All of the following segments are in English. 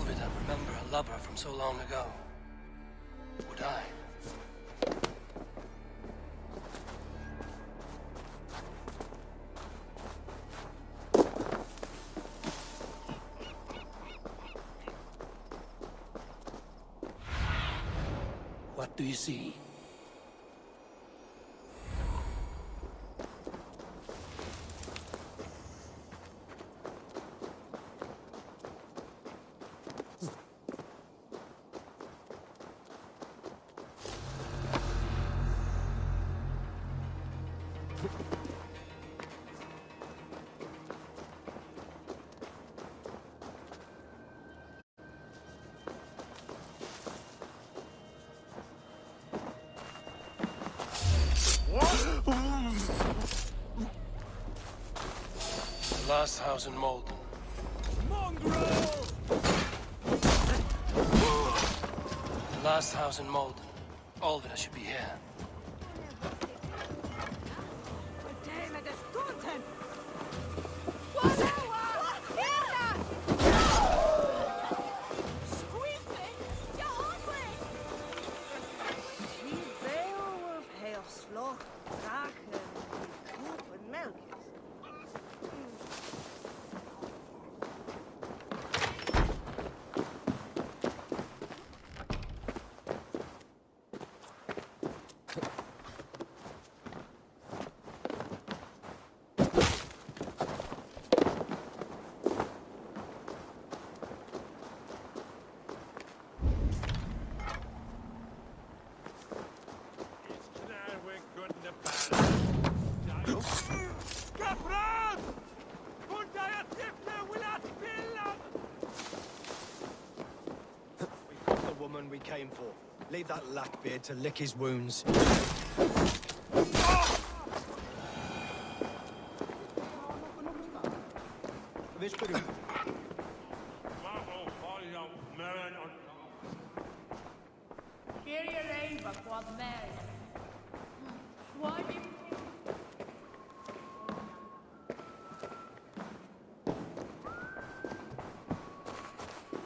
Olvida remember a lover from so long ago? Would I? What do you see? The last house in Malden. Mongrel! The last house in Malden. Olvida should be here. We came for. Leave that Lackbeard to lick his wounds.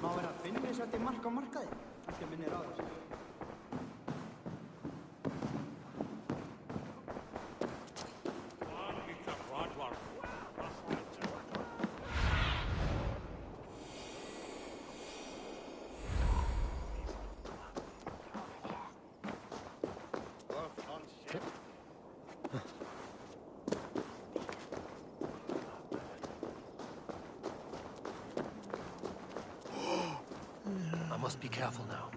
Má vera að finna þess að þetta er mark á markaði. Ekki minnir á þessu. I must be careful now.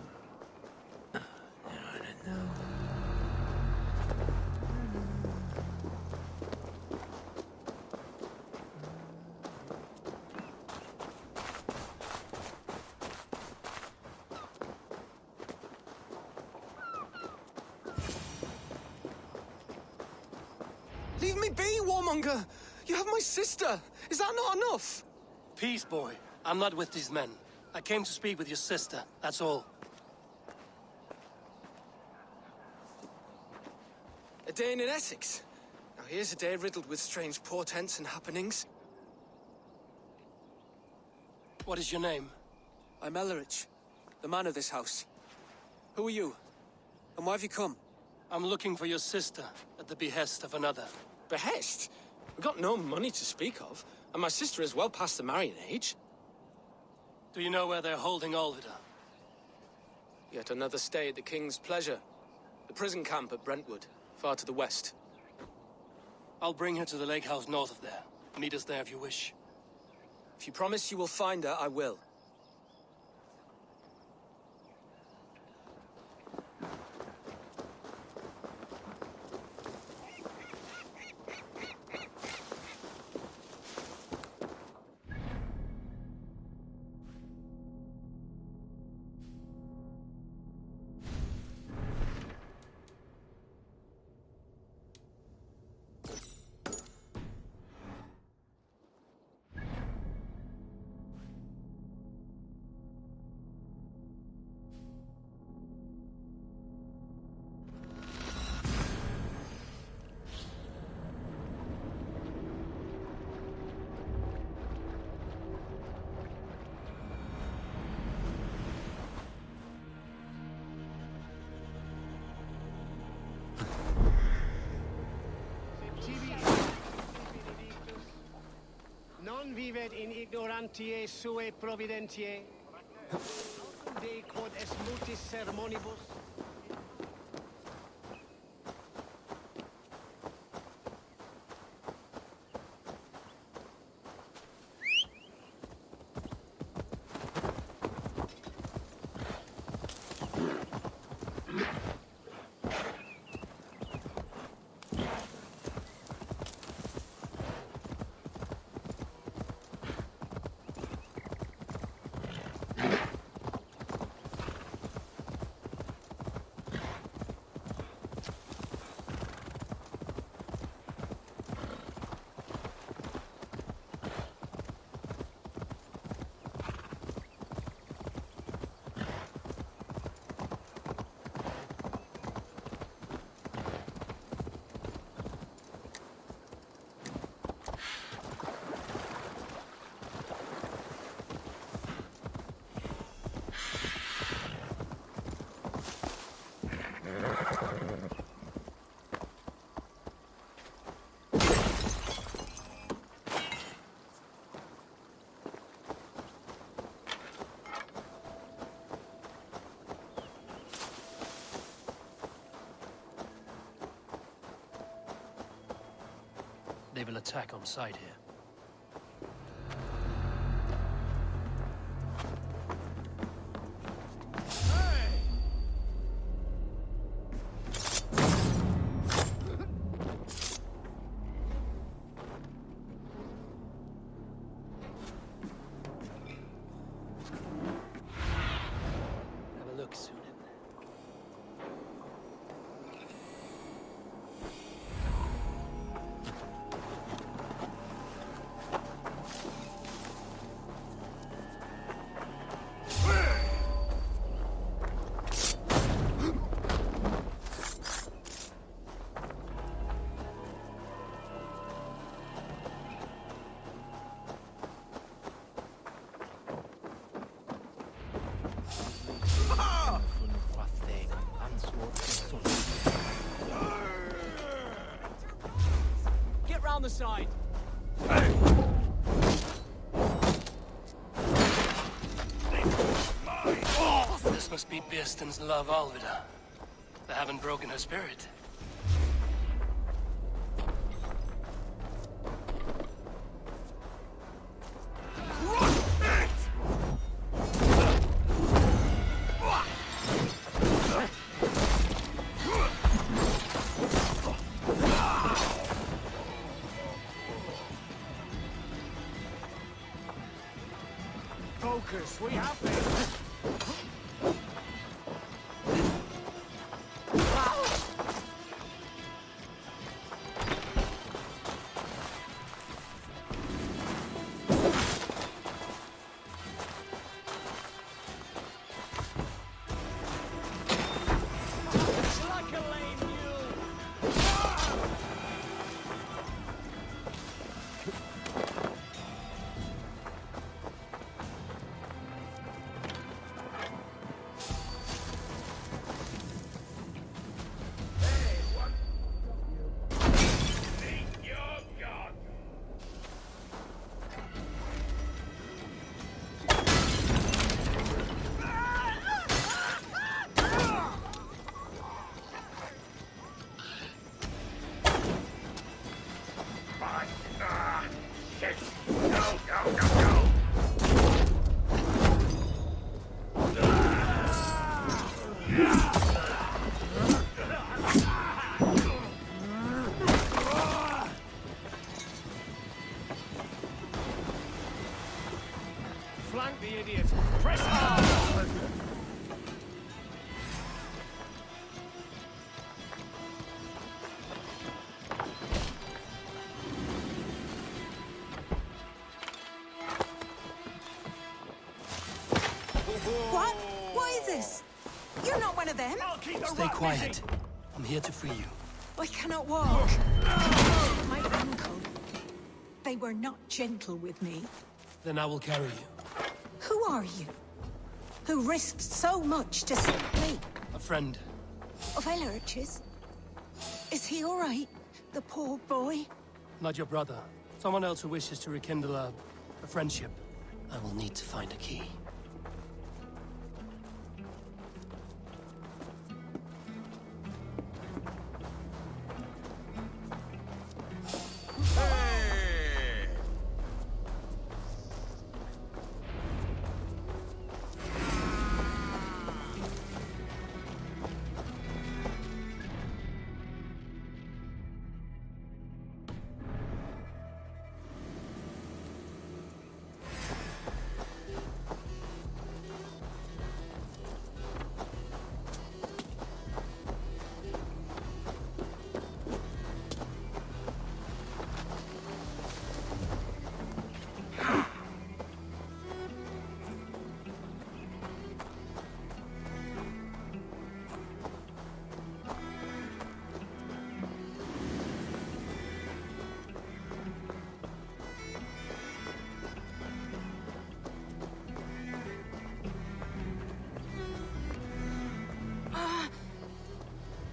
Leave me be, warmonger! You have my sister! Is that not enough? Peace, boy. I'm not with these men. I came to speak with your sister, that's all. A day in Essex. Now here's a day riddled with strange portents and happenings. What is your name? I'm Ellerich, the man of this house. Who are you? And why have you come? I'm looking for your sister at the behest of another. Behest? We've got no money to speak of, and my sister is well past the marrying age. Do you know where they're holding Olvida? Yet another stay at the King's pleasure. The prison camp at Brentwood, far to the west. I'll bring her to the lake house north of there. Meet us there if you wish. If you promise you will find her, I will. sed in ignorantiae sue providentiae. Autem Dei quod est multis sermonibus. They will attack on sight here. Have a look, Sunan. Get round the side. This must be Birsten's love Alvida. They haven't broken her spirit. Focus, we have this. It's like a lame mule. Flank the idiot. Press hard. What? What is this? You're not one of them. I'll keep the Stay rat quiet. busy. I'm here to free you. I cannot walk. My ankle. They were not gentle with me. Then I will carry you. Who are you? Who risked so much to save me? A friend. Of Ellerch's? Is he all right? The poor boy? Not your brother. Someone else who wishes to rekindle a For friendship, I will need to find a key.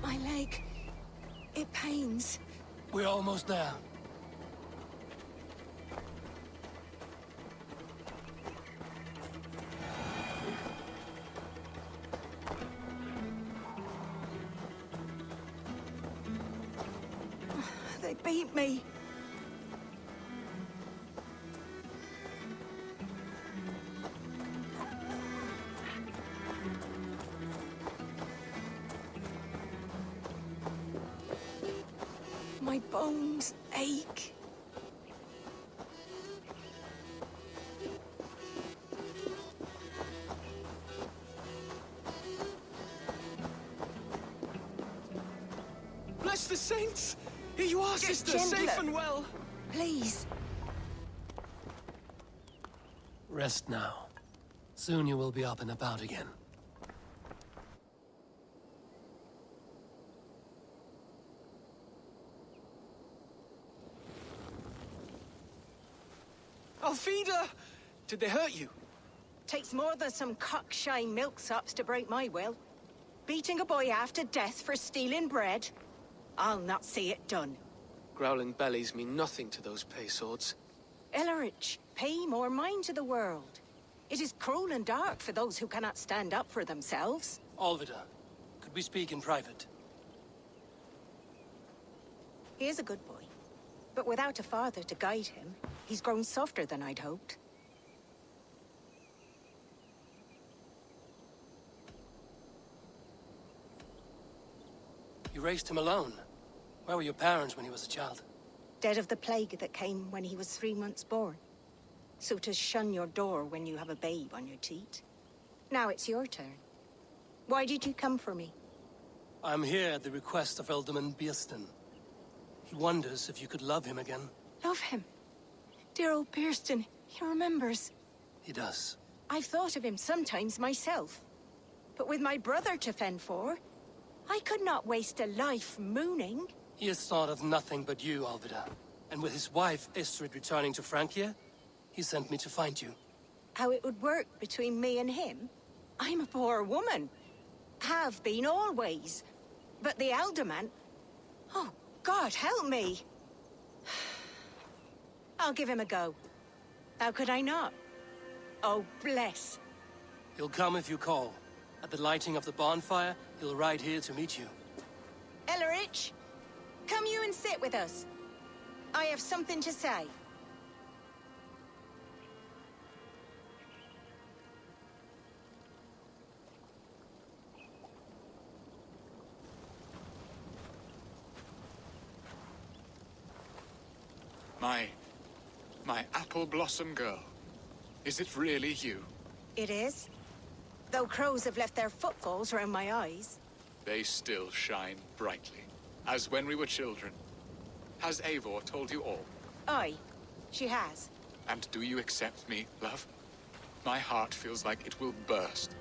My leg. It pains. We're almost there. They beat me. My bones ache. Bless the saints! Here you are, sister, gentler. safe and well. Please. Rest now. Soon you will be up and about again. Alfida! Did they hurt you? Takes more than some cockshy milksops to break my will. Beating a boy half to death for stealing bread? I'll not see it done. Growling bellies mean nothing to those pay swords. Ellerich, pay more mind to the world. It is cruel and dark for those who cannot stand up for themselves. Alvida, could we speak in private? He is a good boy, but without a father to guide him, he's grown softer than I'd hoped. You raised him alone. Where were your parents when he was a child? Dead of the plague that came when he was 3 months born. So to shun your door when you have a babe on your teat. Now it's your turn. Why did you come for me? I'm here at the request of Alderman Biersten. He wonders if you could love him again. Love him. Dear old Biersten, he remembers. He does. I've thought of him sometimes myself. But with my brother to fend for, I could not waste a life mooning. He has thought of nothing but you, Alvida. And with his wife, Istrid, returning to Francia, he sent me to find you. How it would work between me and him? I'm a poor woman. Have been always. But the alderman... Oh, God, help me. I'll give him a go. How could I not? Oh, bless. He'll come if you call. At the lighting of the bonfire, he'll ride here to meet you. Ellerich, come you and sit with us. I have something to say. My apple blossom girl. Is it really you? It is. Though crows have left their footfalls around my eyes. They still shine brightly, as when we were children. Has Eivor told you all? Aye, she has. And do you accept me, love? My heart feels like it will burst.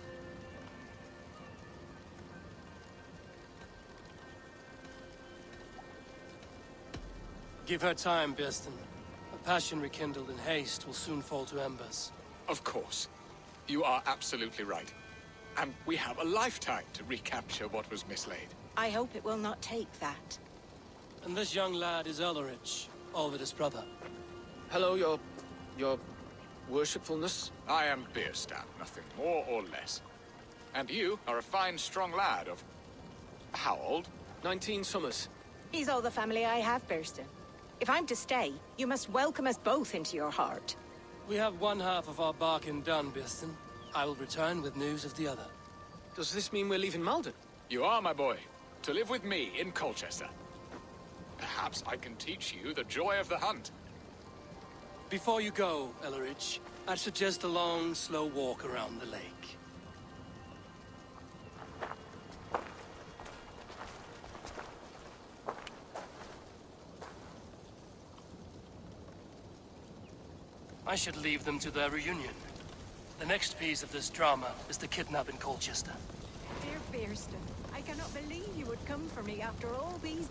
Give her time, Biersten. A passion rekindled in haste will soon fall to embers. Of course. You are absolutely right. And we have a lifetime to recapture what was mislaid. I hope it will not take that. And this young lad is Ellerich, Alvida's brother. Hello, your worshipfulness. I am Bierstan, nothing more or less. And you are a fine, strong lad of... how old? 19 summers. He's all the family I have, Burston. If I'm to stay, you must welcome us both into your heart. We have one half of our bargain done, Biston. I will return with news of the other. Does this mean we're leaving Malden? You are, my boy, to live with me in Colchester. Perhaps I can teach you the joy of the hunt. Before you go, Elleridge, I'd suggest a long, slow walk around the lake. I should leave them to their reunion. The next piece of this drama is the kidnap in Colchester. Dear Burston, I cannot believe you would come for me after all these...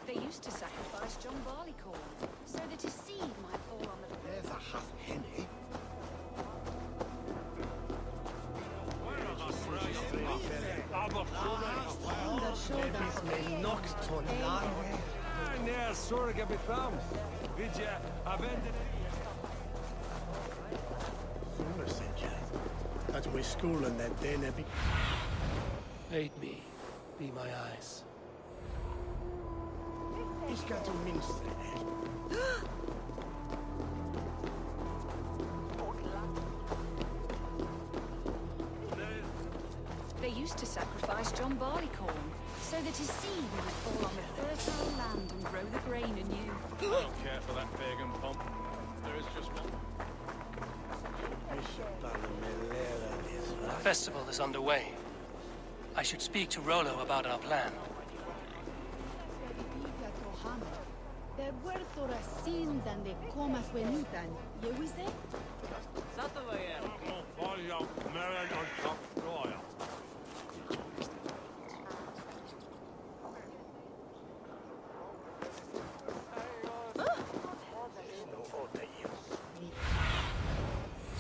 They used to sacrifice John Barleycorn, so that his seed might fall on the... There's a half henny. När sorga befram. Vidja, avende That's my school and that day, Nebby. Aid me. Be my eyes. He's got to mince it. They used to sacrifice John Barleycorn, so that his seed might fall on the fertile land and grow the grain anew. I don't care for that pagan pump. There is just one. The festival is underway. I should speak to Rollo about our plan. Der huerto racin dan de coma suenutan. Ye wise?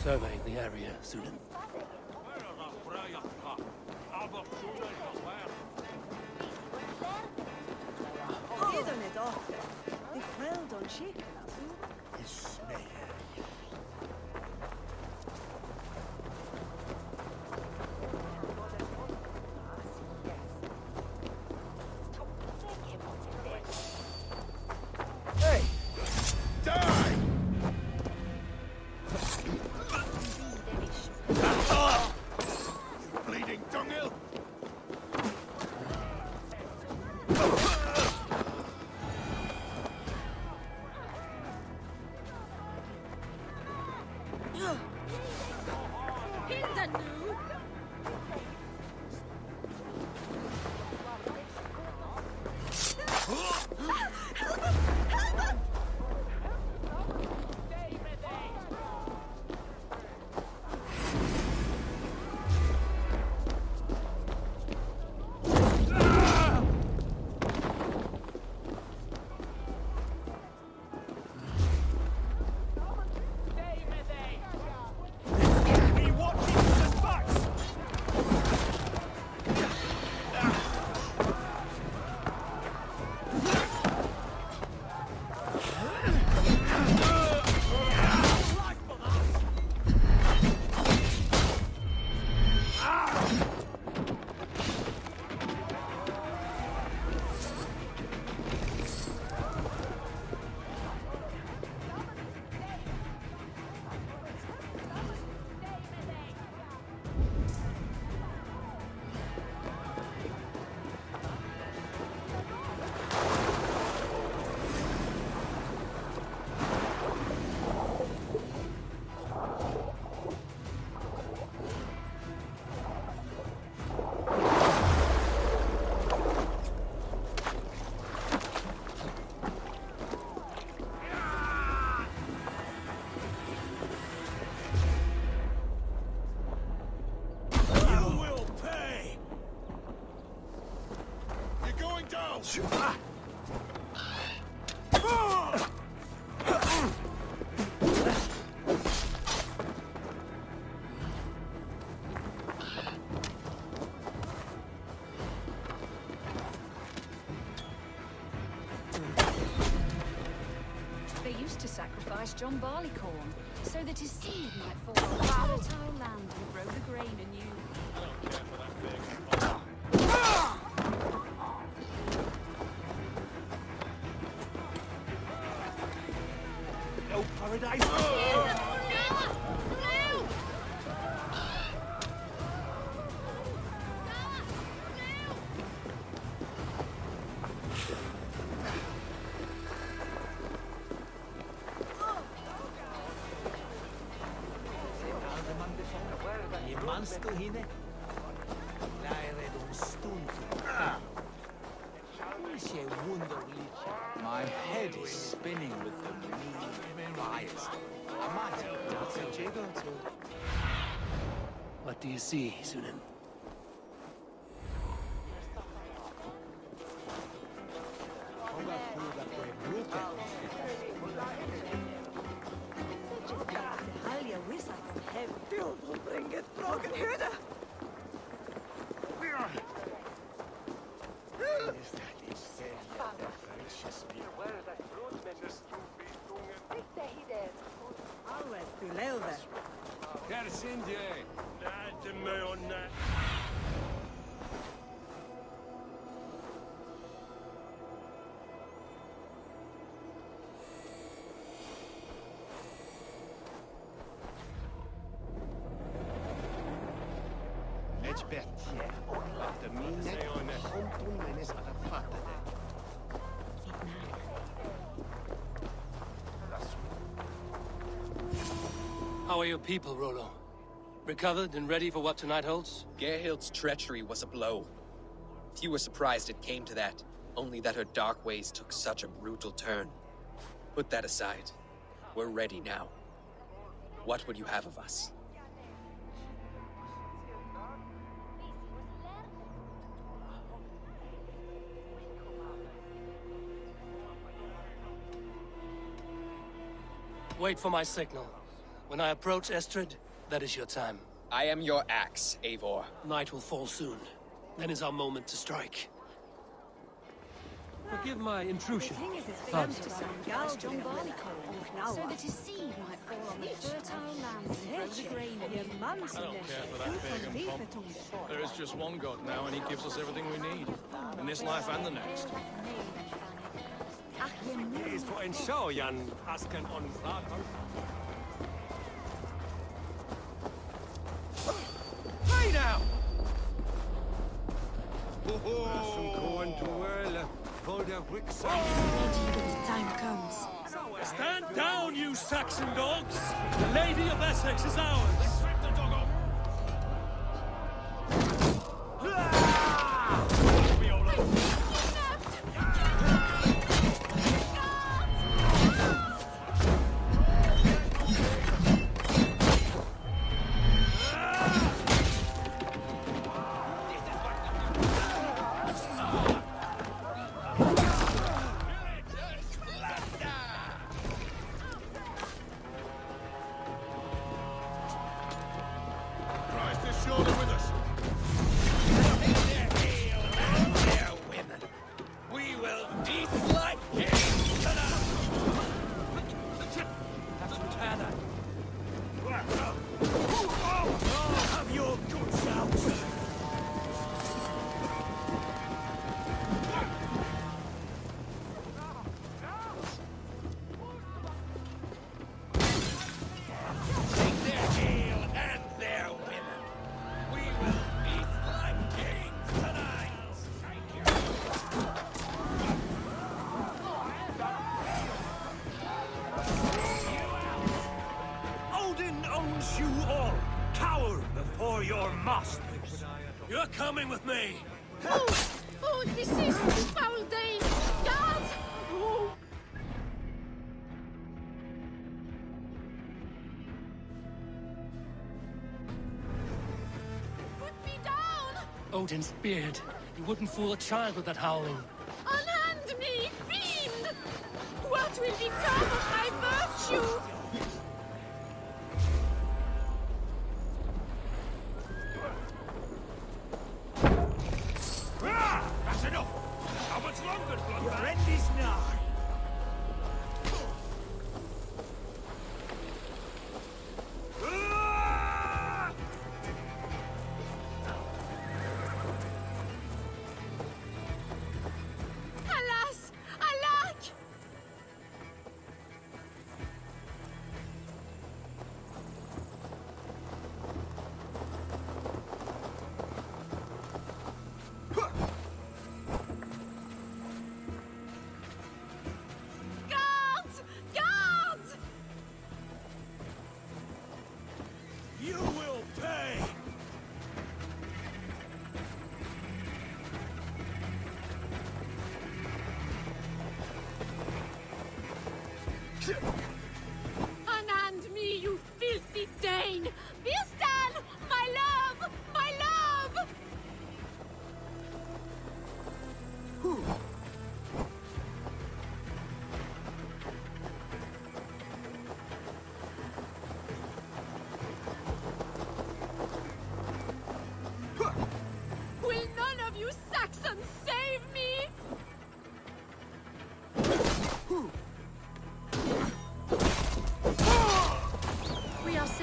Survey the area, Sudan. Idan it off. The crowd on shaken. Hey! Die! Bleeding dunghill! used to sacrifice John Barleycorn, so that his seed might fall on fertile land and grow the grain anew. No paradise. My head is spinning with the riots. What do you see, Sunan? How are your people, Rollo? Recovered and ready for what tonight holds? Gerhild's treachery was a blow. Few were surprised it came to that, only that her dark ways took such a brutal turn. Put that aside. We're ready now. What would you have of us? Wait for my signal. When I approach Estrid, that is your time. I am your axe, Eivor. Night will fall soon. Then is our moment to strike. Forgive my intrusion. Father. To sacrifice John Barleycorn, so that his seed might fall on the fertile land and grow the grain anew. I don't care for that pagan pomp. There is just one God now, and he gives us everything we need. In this life and the next. Is for en show, Jan Asken on Fragen. Hey now! Time comes. Stand down, you Saxon dogs! The Lady of Essex is ours! You're coming with me! Oh, this is foul day! Guards! Oh. Put me down! Odin's beard. You wouldn't fool a child with that howling. Unhand me, fiend! What will become of my virtue? That's enough! How much longer, Bloodbath? Your end is nigh!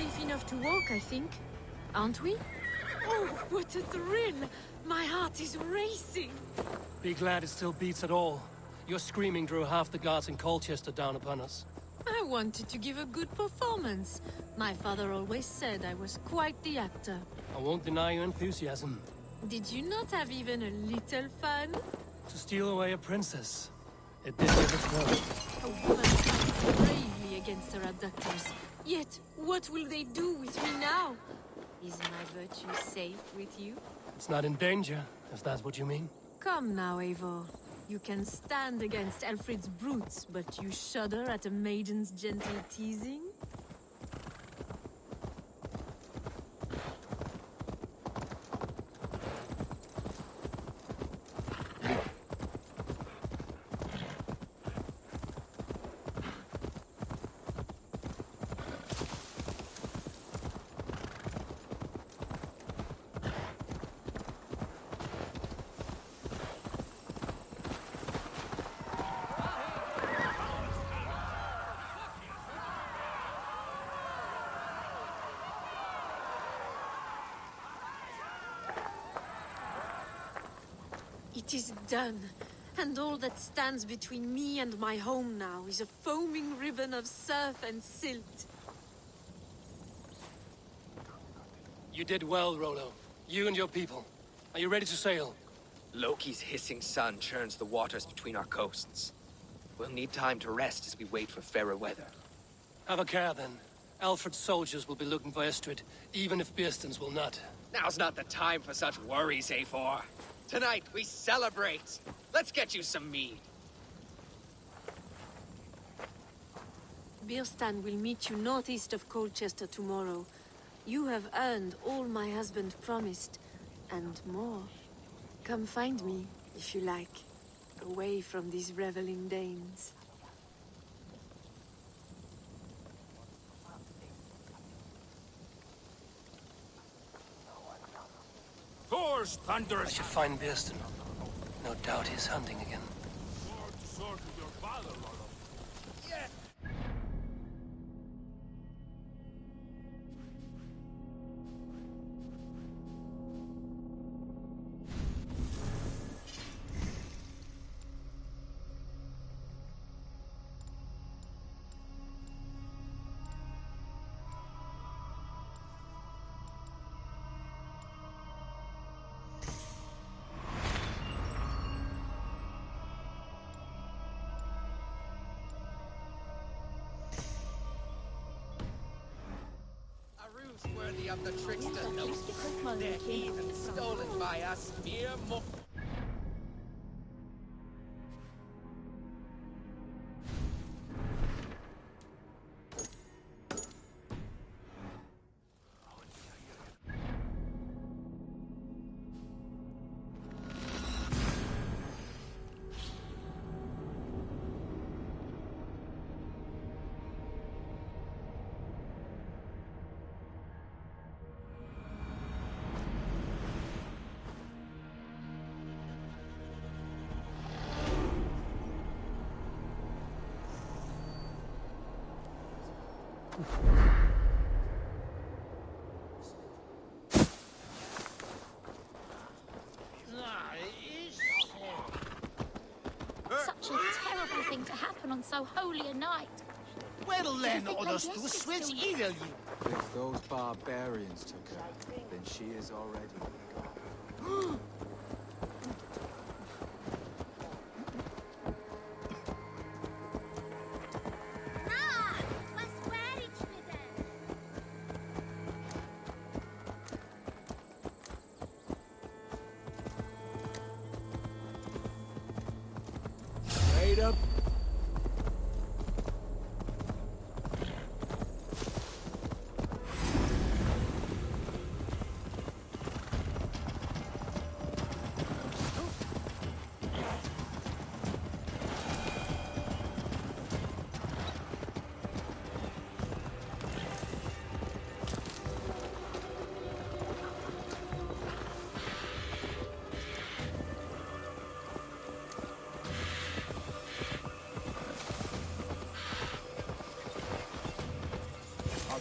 safe enough to walk, I think. Aren't we? Oh, what a thrill! My heart is racing! Be glad it still beats at all. Your screaming drew half the guards in Colchester down upon us. I wanted to give a good performance. My father always said I was quite the actor. I won't deny your enthusiasm. Did you not have even a little fun? To steal away a princess. It did give us well. A woman fights bravely against her abductors. Yet, what will they do with me now? Is my virtue safe with you? It's not in danger, if that's what you mean. Come now, Eivor. You can stand against Alfred's brutes, but you shudder at a maiden's gentle teasing? It is done, and all that stands between me and my home now is a foaming ribbon of surf and silt. You did well, Rollo. You and your people. Are you ready to sail? Loki's hissing sun churns the waters between our coasts. We'll need time to rest as we wait for fairer weather. Have a care, then. Alfred's soldiers will be looking for Estrid, even if Bearstons will not. Now's not the time for such worries, Eivor. Tonight, we celebrate. Let's get you some mead. Birstan will meet you northeast of Colchester tomorrow. You have earned all my husband promised, and more. Come find me, if you like, away from these reveling Danes. Thor's thunderous. I should find Bearston. No doubt he's hunting again. Sword with your father, Rollo. Yes. Worthy of the trickster note. They're even stolen by us mere mo- Such a terrible thing to happen on so holy a night. Well then, others to switch either you. If those barbarians took her, then she is already gone. Straight up.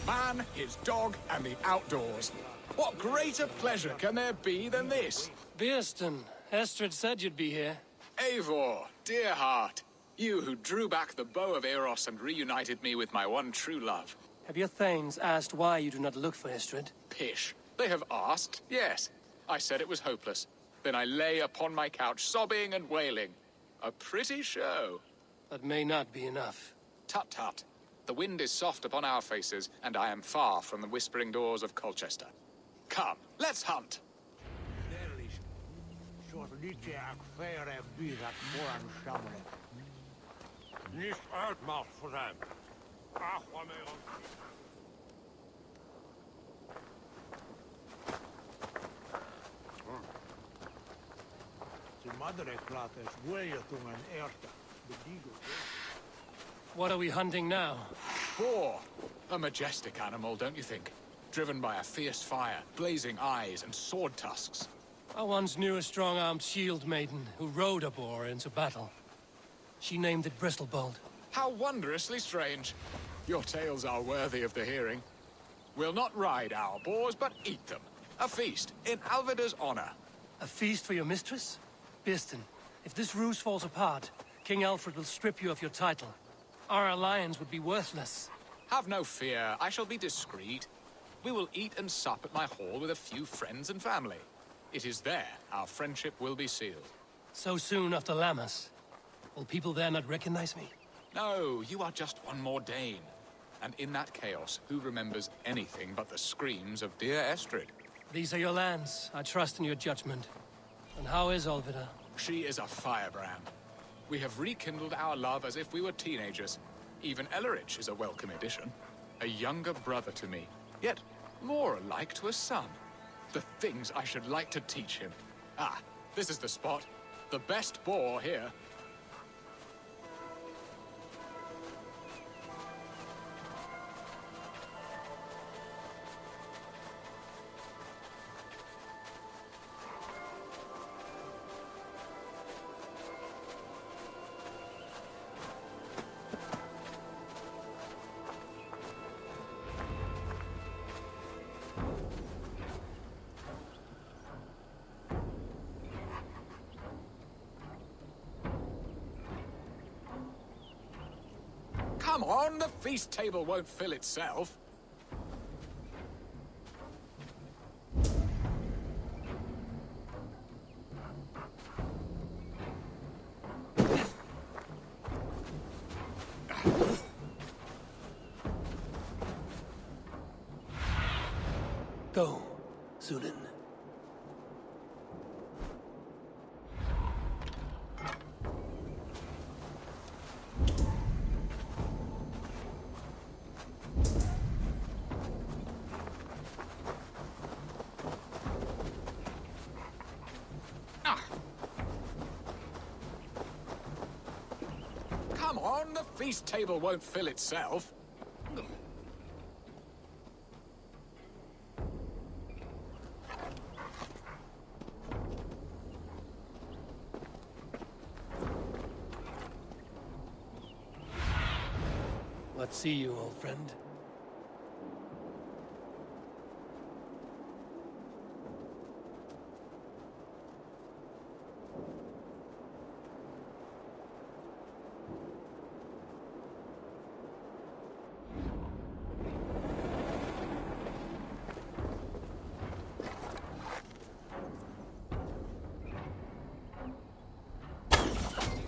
man, his dog, and the outdoors. What greater pleasure can there be than this? Beerston, Estrid said you'd be here. Eivor, dear heart, you who drew back the bow of Eros and reunited me with my one true love. Have your thanes asked why you do not look for Estrid? Pish. They have asked, yes. I said it was hopeless. Then I lay upon my couch, sobbing and wailing. A pretty show. That may not be enough. Tut-tut. The wind is soft upon our faces, and I am far from the whispering doors of Colchester. Come, let's hunt. What are we hunting now? Boar. A majestic animal, don't you think? Driven by a fierce fire, blazing eyes, and sword tusks. I once knew a strong-armed shield maiden who rode a boar into battle. She named it Bristolbolt. How wondrously strange. Your tales are worthy of the hearing. We'll not ride our boars, but eat them. A feast, in Alvida's honor. A feast for your mistress? Beerston, if this ruse falls apart, King Alfred will strip you of your title. Our alliance would be worthless. Have no fear, I shall be discreet. We will eat and sup at my hall with a few friends and family. It is there our friendship will be sealed. So soon after Lammas? Will people there not recognize me? No, you are just one more Dane. And in that chaos, who remembers anything but the screams of dear Estrid? These are your lands. I trust in your judgment. And how is Olvida? She is a firebrand. We have rekindled our love as if we were teenagers. Even Ellerich is a welcome addition. A younger brother to me, yet more alike to a son. The things I should like to teach him. Ah, this is the spot. The best boar here. Come on, the feast table won't fill itself. Go, Zulin. Come on, the feast table won't fill itself. Let's see you, old friend.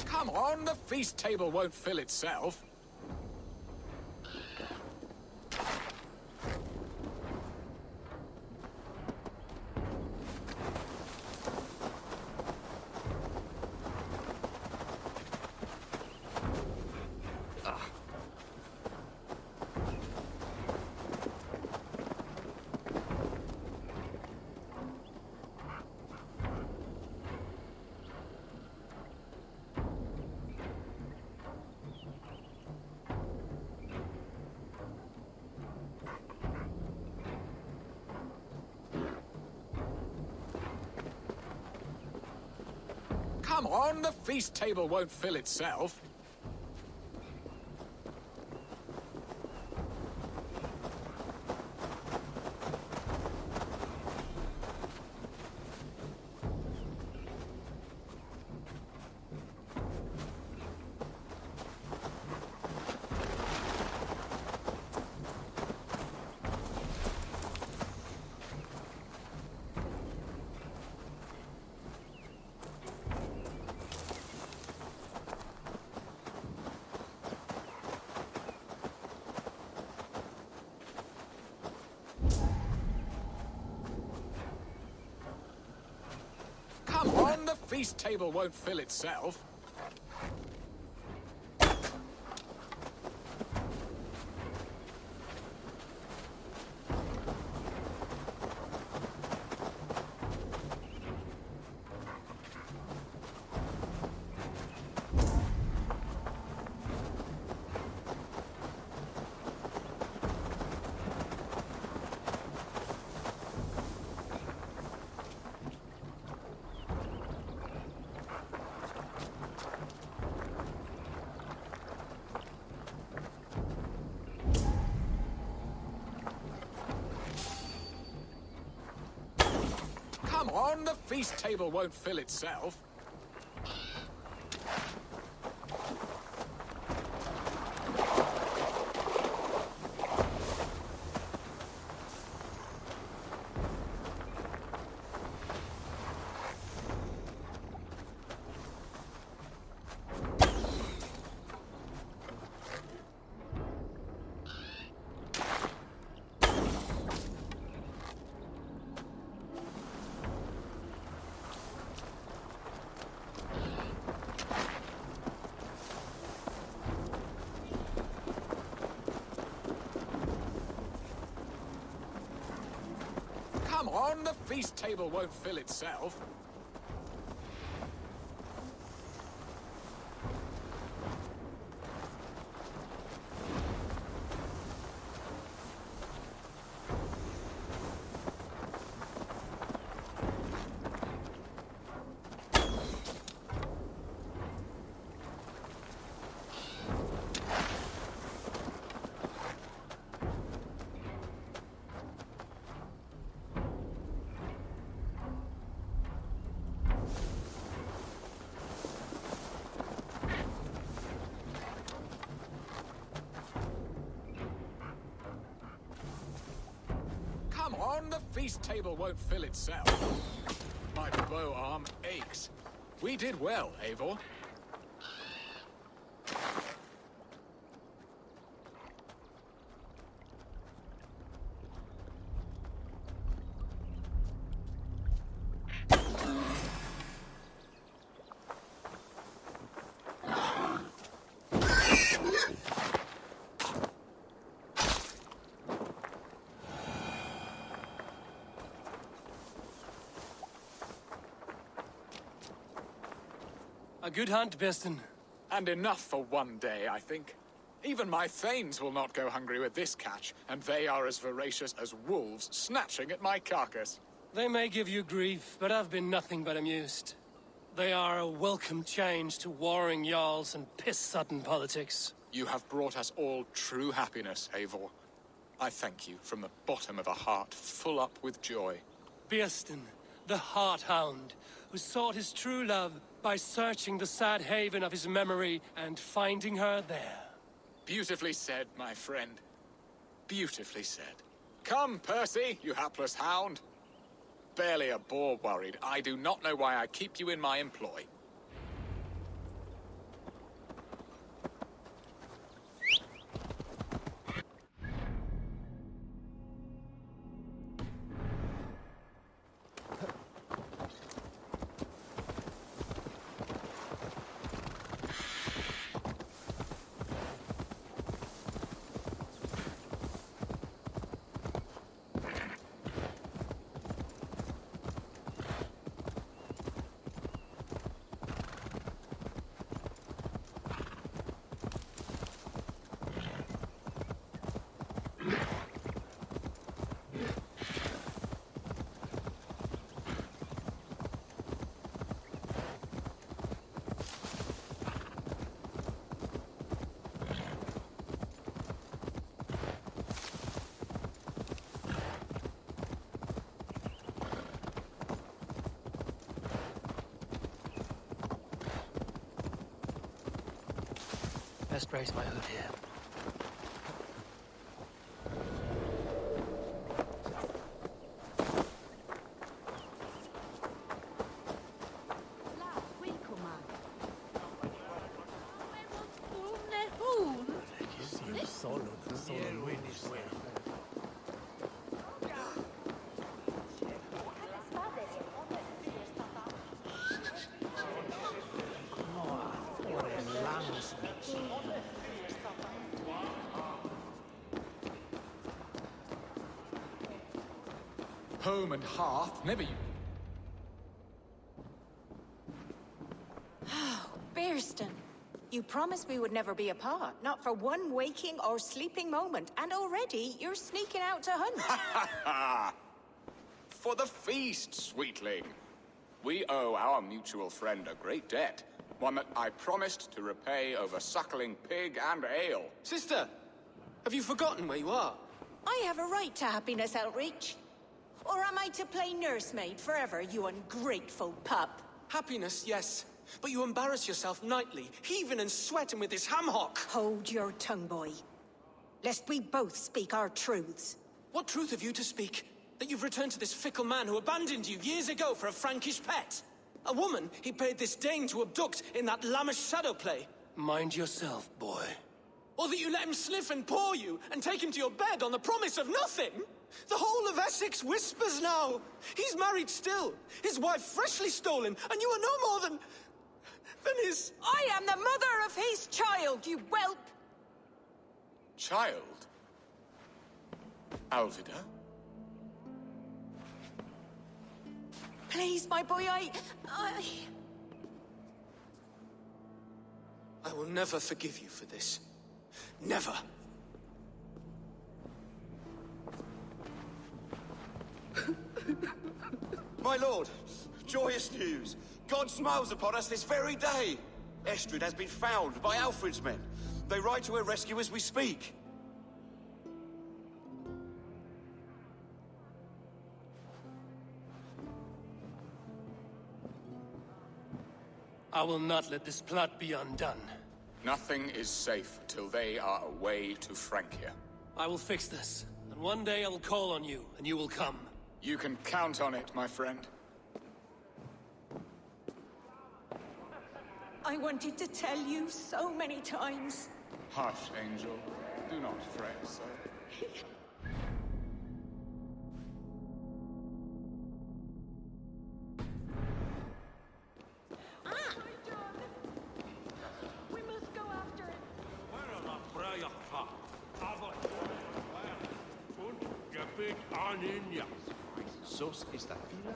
Come on, the feast table won't fill itself. Come on, the feast table won't fill itself. feast table won't fill itself. Come on, the feast table won't fill itself. Come on, the feast table won't fill itself. Come on, the feast table won't fill itself. My bow arm aches. We did well, Eivor. A good hunt, Birston. And enough for one day, I think. Even my thanes will not go hungry with this catch, and they are as voracious as wolves snatching at my carcass. They may give you grief, but I've been nothing but amused. They are a welcome change to warring jarls and piss-sudden politics. You have brought us all true happiness, Eivor. I thank you from the bottom of a heart full up with joy. Birston, the Heart Hound, who sought his true love by searching the sad haven of his memory and finding her there. Beautifully said, my friend. Beautifully said. Come, Percy, you hapless hound. Barely a boar worried. I do not know why I keep you in my employ. Best raise my hood here. home and hearth, never you. Bearston, you promised we would never be apart, not for one waking or sleeping moment, and already you're sneaking out to hunt. For the feast, sweetling. We owe our mutual friend a great debt, one that I promised to repay over suckling pig and ale. Sister, have you forgotten where you are? I have a right to happiness, Outreach. Or am I to play nursemaid forever, you ungrateful pup? Happiness, yes. But you embarrass yourself nightly, heaving and sweating with this ham hock. Hold your tongue, boy. Lest we both speak our truths. What truth have you to speak? That you've returned to this fickle man who abandoned you years ago for a Frankish pet? A woman he paid this Dane to abduct in that lammish shadow play? Mind yourself, boy. Or that you let him sniff and paw you, and take him to your bed on the promise of nothing? The whole of Essex whispers now. He's married still, his wife freshly stolen, and you are no more than his... I am the mother of his child, you whelp! Child? Alvida? Please, my boy, I will never forgive you for this. Never. My lord, joyous news. God smiles upon us this very day. Estrid has been found by Alfred's men. They ride to her rescue as we speak. I will not let this plot be undone. Nothing is safe till they are away to Francia. I will fix this, and one day I will call on you, and you will come. You can count on it, my friend. I wanted to tell you so many times. Hush, Angel. Do not fret so. Sos esta fila.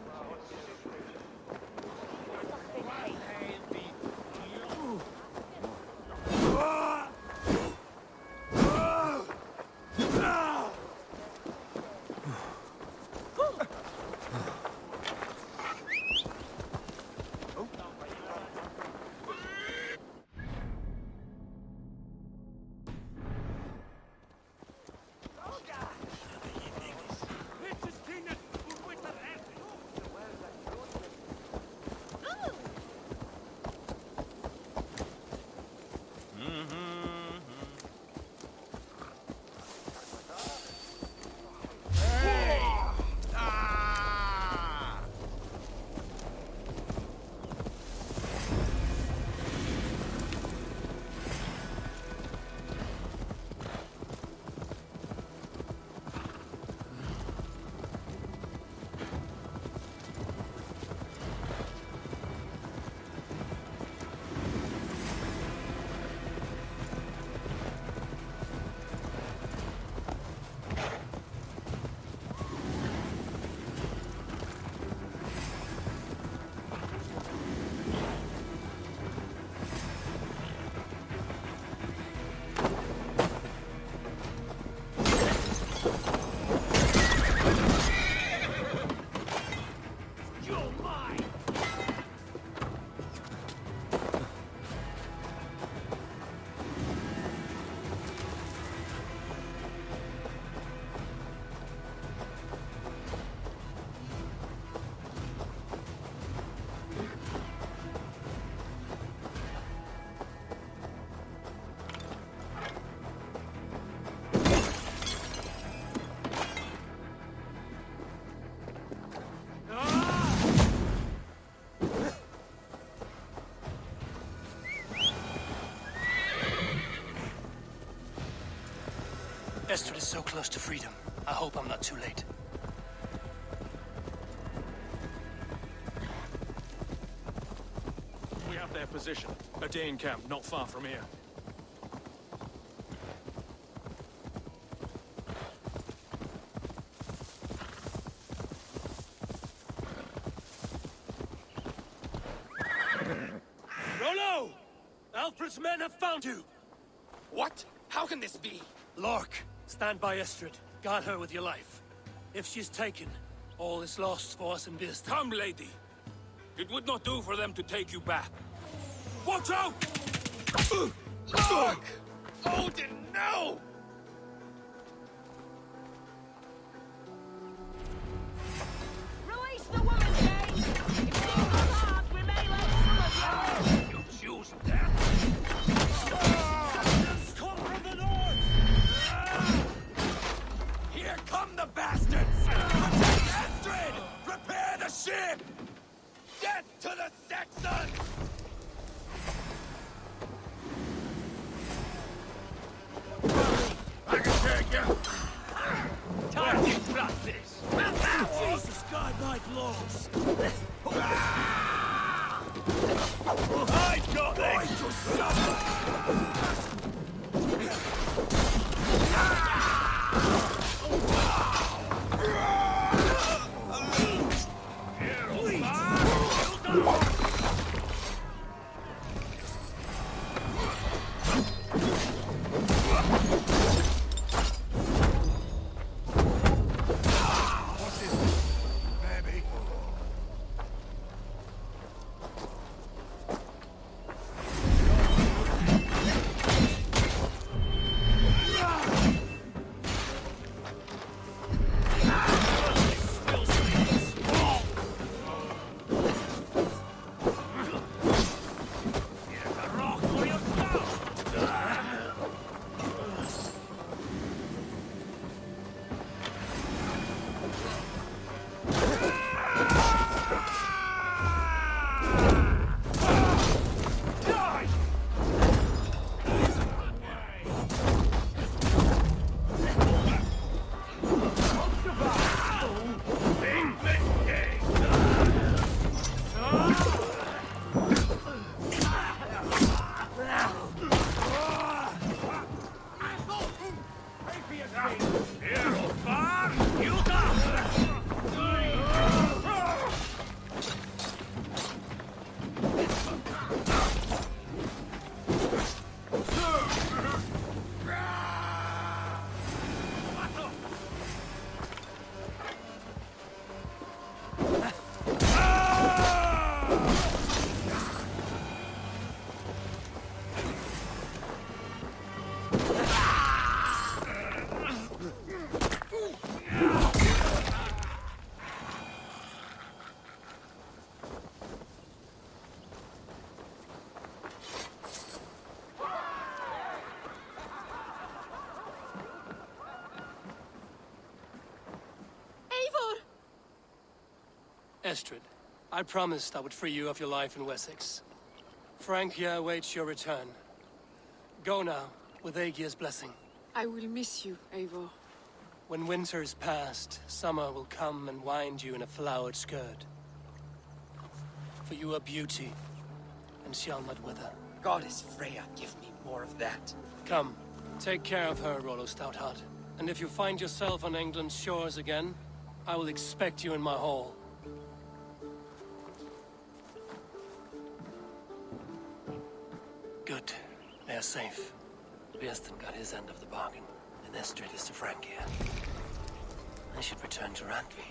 Estrid is so close to freedom. I hope I'm not too late. We have their position. A Dane camp not far from here. Alfred's men have found you! What? How can this be? Lork, stand by Estrid. Guard her with your life. If she's taken, all is lost for us in Beast. Come, lady. It would not do for them to take you back. Watch out! Lork! Odin, no! Release the woman, Jay! If things are hard, we may let some of you. You choose that? Come from the north! Here come the bastards! Protect Astrid! Prepare the ship! Get to the Saxons! I can take you! Time to practice! Jesus God, my lords! I got this! To suffer! Estrid, I promised I would free you of your life in Wessex. Francia awaits your return. Go now, with Aegir's blessing. I will miss you, Eivor. When winter is past, summer will come and wind you in a flowered skirt. For you are beauty, and shall not wither. Goddess Freya, give me more of that. Come, take care of her, Rollo Stoutheart. And if you find yourself on England's shores again, I will expect you in my hall. Good. They are safe. Beaston got his end of the bargain, and Estrid is to Francia. I should return to Randvi.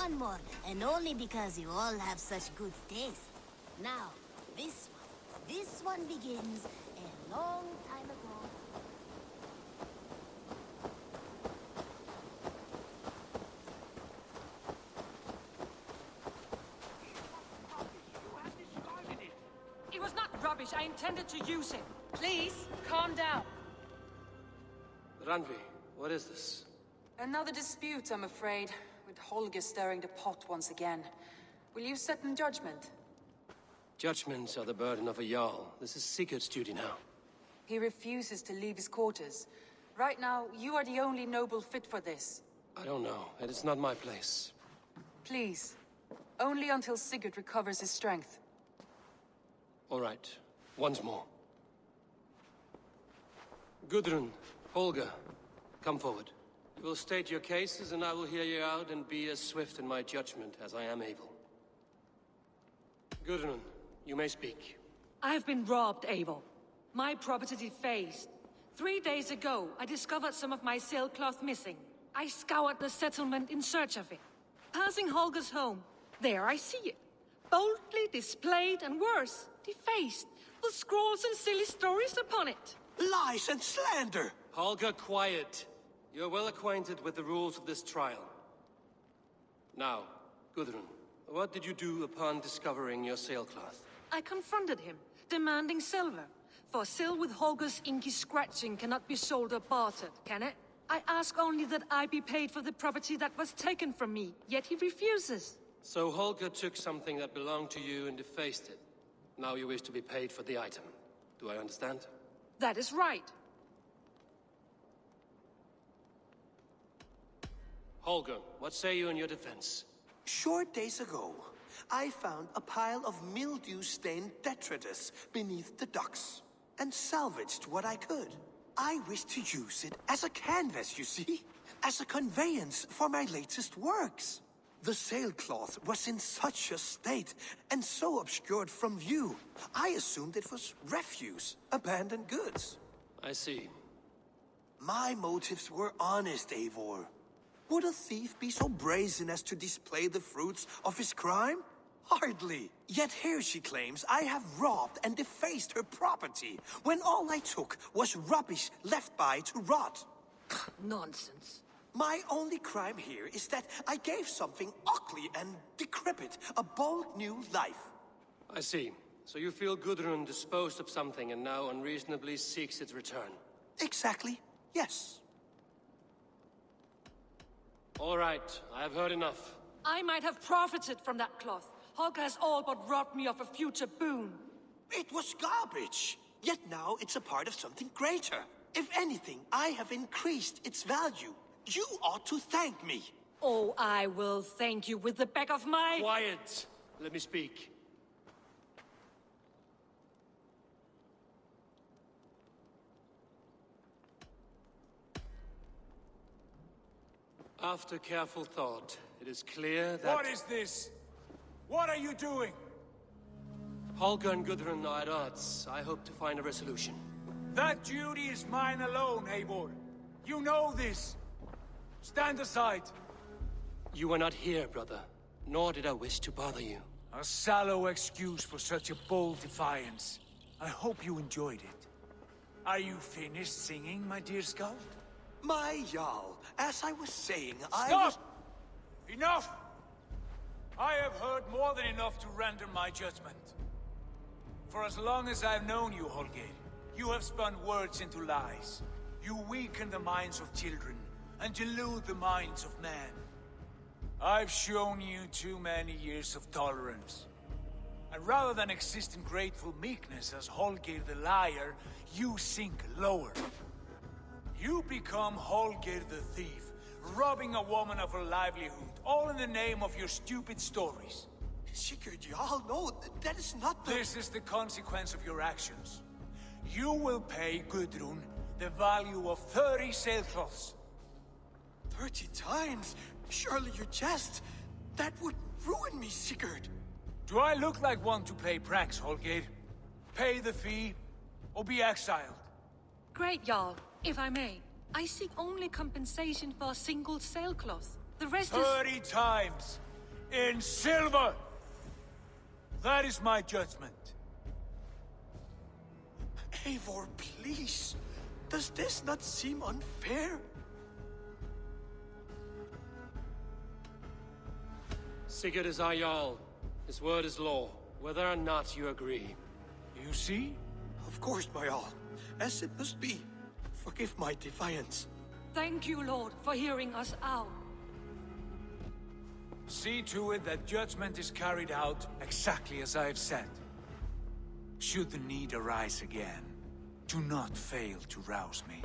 one more, and only because you all have such good taste. Now, this one. This one begins a long time ago. It was not rubbish. I intended to use it. Please, calm down. Randvi, what is this? Another dispute, I'm afraid, with Holger stirring the pot once again. Will you sit in judgment? Judgments are the burden of a Jarl. This is Sigurd's duty now. He refuses to leave his quarters. Right now, you are the only noble fit for this. I don't know. It is not my place. Please. Only until Sigurd recovers his strength. All right. Once more. Gudrun, Holger, come forward. You will state your cases, and I will hear you out and be as swift in my judgment as I am able. Gudrun, you may speak. I have been robbed, Eivor. My property defaced. 3 days ago, I discovered some of my sailcloth missing. I scoured the settlement in search of it. Passing Holger's home, there I see it. Boldly displayed and worse, defaced, with scrolls and silly stories upon it. Lies and slander! Holger, quiet. You're well acquainted with the rules of this trial. Now, Gudrun, what did you do upon discovering your sailcloth? I confronted him, demanding silver. For sil with Holger's inky scratching cannot be sold or bartered, can it? I ask only that I be paid for the property that was taken from me, yet he refuses. So Holger took something that belonged to you and defaced it. Now you wish to be paid for the item. Do I understand? That is right. Holger, what say you in your defense? Short days ago, I found a pile of mildew-stained detritus beneath the docks, and salvaged what I could. I wished to use it as a canvas, you see? As a conveyance for my latest works. The sailcloth was in such a state, and so obscured from view, I assumed it was refuse, abandoned goods. I see. My motives were honest, Eivor. Would a thief be so brazen as to display the fruits of his crime? Hardly. Yet here she claims I have robbed and defaced her property, when all I took was rubbish left by to rot. Nonsense. My only crime here is that I gave something ugly and decrepit a bold new life. I see. So you feel Gudrun disposed of something and now unreasonably seeks its return? Exactly, yes. All right, I have heard enough. I might have profited from that cloth. Holger has all but robbed me of a future boon. It was garbage. Yet now it's a part of something greater. If anything, I have increased its value. You ought to thank me. Oh, I will thank you with the back of my... Quiet! Let me speak. After careful thought, it is clear that... What is this? What are you doing? Holger and Gudrun are at odds. I hope to find a resolution. That duty is mine alone, Eivor. You know this. Stand aside. You were not here, brother. Nor did I wish to bother you. A sallow excuse for such a bold defiance. I hope you enjoyed it. Are you finished singing, my dear Skald? My Jarl, as I was saying, Stop! Enough! I have heard more than enough to render my judgment. For as long as I've known you, Holger, you have spun words into lies. You weaken the minds of children and delude the minds of men. I've shown you too many years of tolerance. And rather than exist in grateful meekness as Holger the liar, you sink lower. You become Holger the thief, robbing a woman of her livelihood, all in the name of your stupid stories. Sigurd, Jarl, no, that is not the... This is the consequence of your actions. You will pay Gudrun the value of 30 sailcloths. 30 times? Surely you jest. That would ruin me, Sigurd. Do I look like one to play pranks, Holger? Pay the fee, or be exiled. Great, Jarl, if I may. I seek only compensation for a single sailcloth. The rest 30 times! in silver. That is my judgment. Eivor, please. Does this not seem unfair? Sigurd is our Jarl. His word is law, whether or not you agree. You see? Of course, my Jarl. As it must be. Forgive my defiance. Thank you, Lord, for hearing us out. See to it that judgment is carried out exactly as I have said. Should the need arise again, do not fail to rouse me.